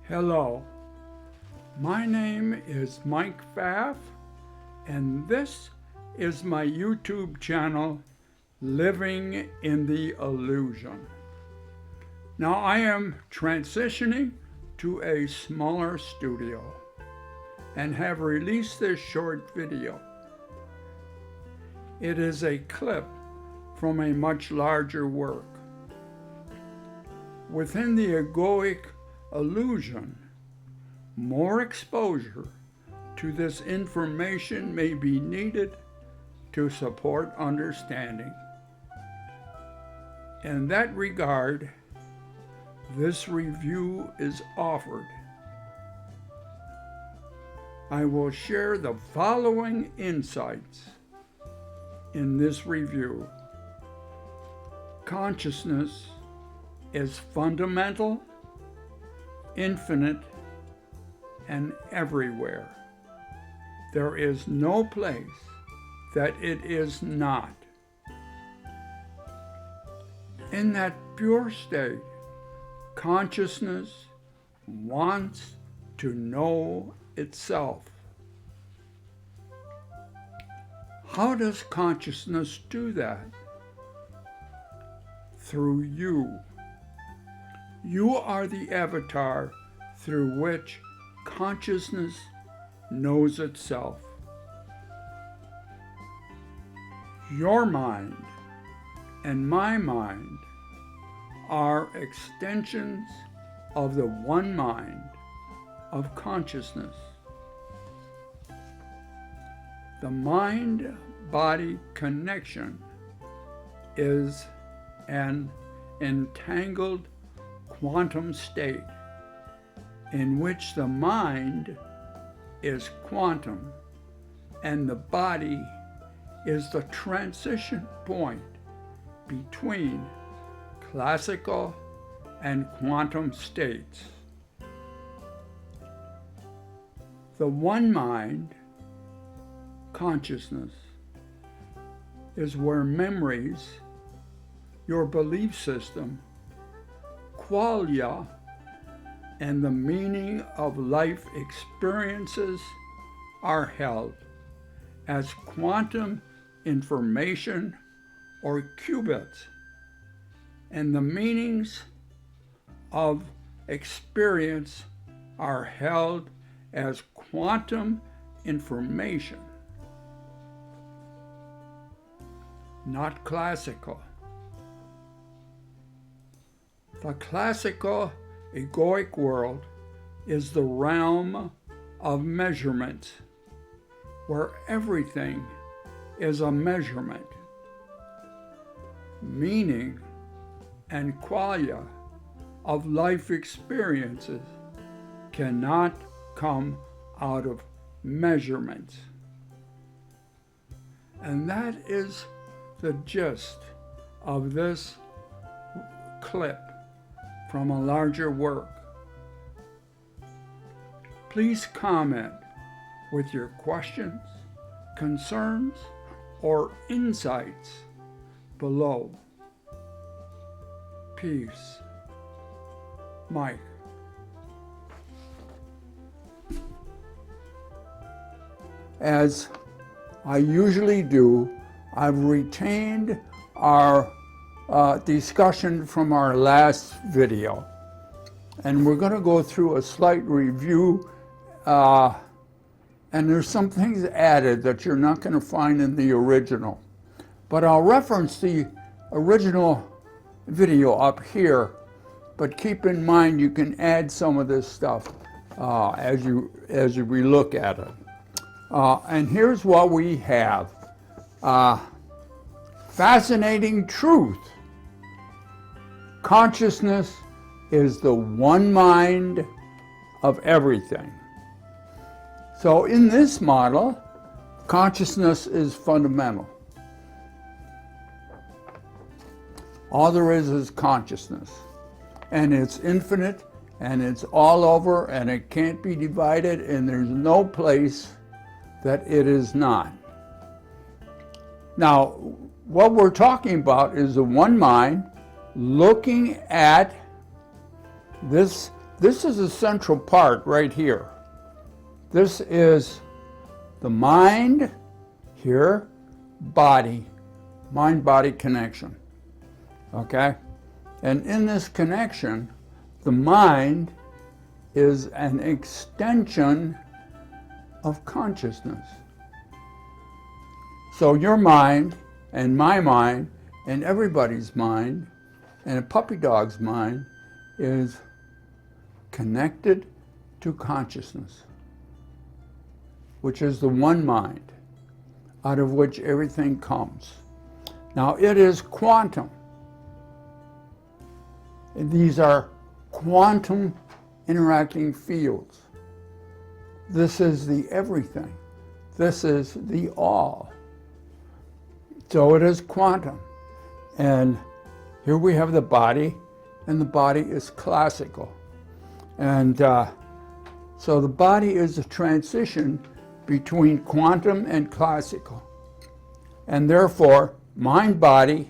Hello, my name is Mike Pfaff, and this is my YouTube channel, Living in the Illusion. Now I am transitioning to a smaller studio and have released this short video. It is a clip from a much larger work. Within the egoic illusion, more exposure to this information may be needed to support understanding. In that regard, this review is offered. I will share the following insights in this review. Consciousness is fundamental, infinite, and everywhere. There is no place that it is not. In that pure state, consciousness wants to know itself. How does consciousness do that? Through you. You are the avatar through which consciousness knows itself. Your mind and my mind are extensions of the one mind of consciousness. The mind-body connection is an entangled quantum state in which the mind is quantum and the body is the transition point between classical and quantum states. The one mind, consciousness, is where memories, your belief system, qualia, and the meaning of life experiences are held as quantum information or qubits, and the meanings of experience are held as quantum information, not classical. The classical egoic world is the realm of measurement, where everything is a measurement. Meaning and qualia of life experiences cannot come out of measurements. And that is the gist of this clip from a larger work. Please comment with your questions, concerns, or insights below. Peace. Mike. As I usually do, I've retained our discussion from our last video, and we're going to go through a slight review, and there's some things added that you're not going to find in the original, but I'll reference the original video up here, but keep in mind you can add some of this stuff as we look at it. And here's what we have. Fascinating truth. Consciousness is the one mind of everything. So in this model, consciousness is fundamental. All there is consciousness. And it's infinite, and it's all over, and it can't be divided, and there's no place that it is not. Now, what we're talking about is the one mind looking at this this is a central part right here. This is the mind here, body, mind-body connection, okay? And in this connection, the mind is an extension of consciousness. So your mind and my mind and everybody's mind and a puppy dog's mind is connected to consciousness, which is the one mind out of which everything comes. Now it is quantum. These are quantum interacting fields. This is the everything. This is the all. So it is quantum. And here we have the body, and the body is classical. And so the body is a transition between quantum and classical. And therefore, mind-body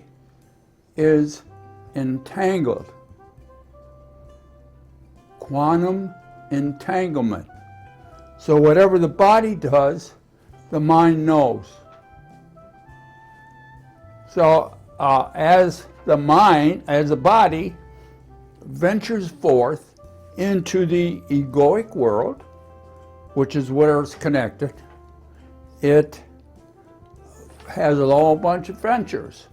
is entangled. Quantum entanglement. So whatever the body does, the mind knows. So as the body ventures forth into the egoic world, which is where it's connected, it has a whole bunch of adventures.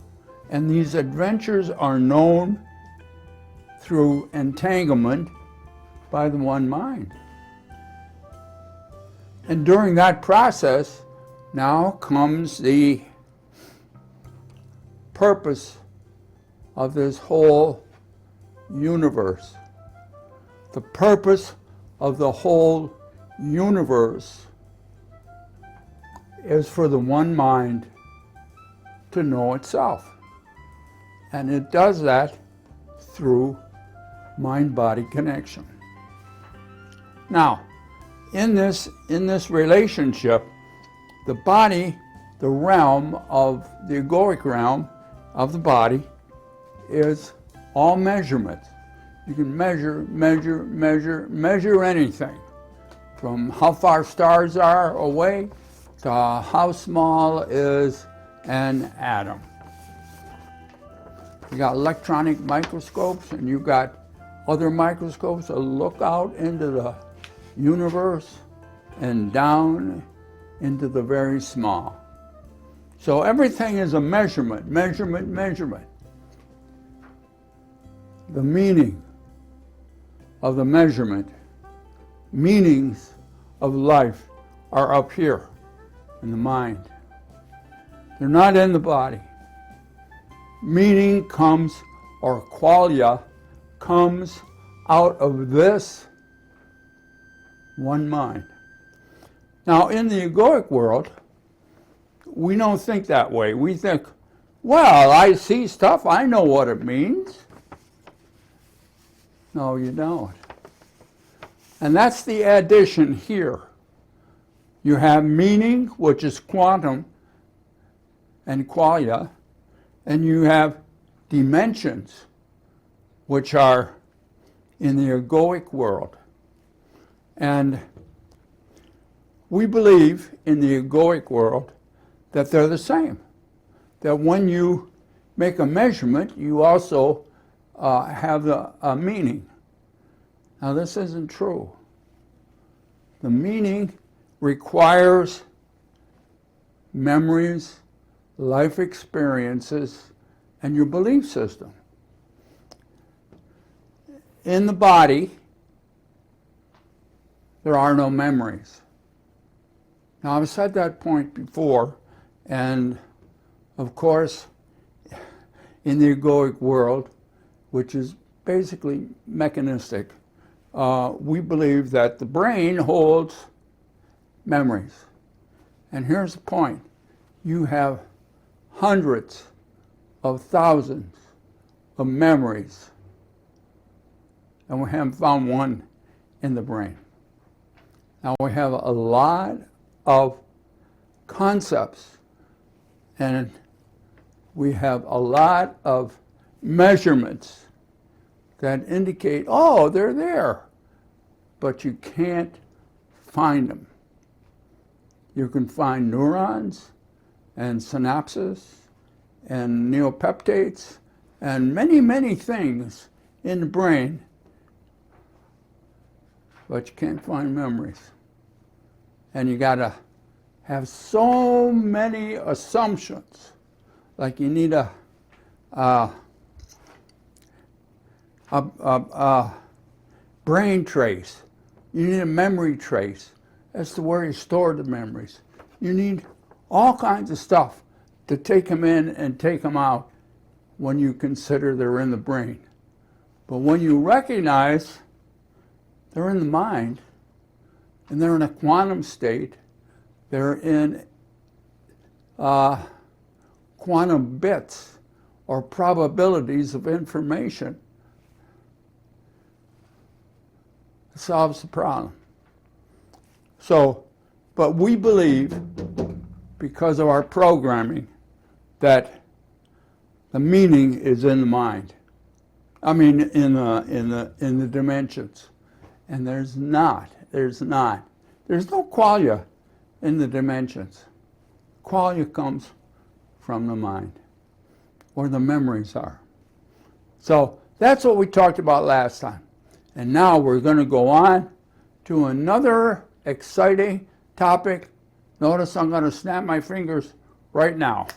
And these adventures are known through entanglement by the one mind. And during that process, now comes the purpose of this whole universe. The purpose of the whole universe is for the one mind to know itself. And it does that through mind-body connection. Now, in this relationship, the body, the realm of the egoic realm of the body, is all measurements. You can measure anything, from how far stars are away to how small is an atom. You got electronic microscopes, and you got other microscopes that look out into the universe and down into the very small. So everything is a measurement. The meaning of the measurement, meanings of life are up here in the mind. They're not in the body. Meaning comes, or qualia, comes out of this one mind. Now, in the egoic world, we don't think that way. We think, well, I see stuff, I know what it means. No, you don't. And that's the addition here. You have meaning, which is quantum and qualia, and you have dimensions, which are in the egoic world. And we believe in the egoic world that they're the same. That when you make a measurement, you also have a meaning. Now, this isn't true. The meaning requires memories, life experiences, and your belief system. In the body, there are no memories. Now, I've said that point before, and of course, in the egoic world, which is basically mechanistic, we believe that the brain holds memories. And here's the point. You have hundreds of thousands of memories, and we haven't found one in the brain. Now, we have a lot of concepts, and we have a lot of measurements that indicate, oh, they're there. but you can't find them. You can find neurons and synapses and neopeptides and many, many things in the brain, but you can't find memories. And you gotta have so many assumptions. Like you need a brain trace. You need a memory trace as to where you store the memories. You need all kinds of stuff to take them in and take them out when you consider they're in the brain. But when you recognize they're in the mind, and they're in a quantum state, they're in quantum bits or probabilities of information, it solves the problem. So, but we believe, because of our programming, that the meaning is in the mind. I mean, in the dimensions, and there's not. There's no qualia in the dimensions. Qualia comes from the mind, where the memories are. So that's what we talked about last time. And now we're going to go on to another exciting topic. Notice I'm going to snap my fingers right now.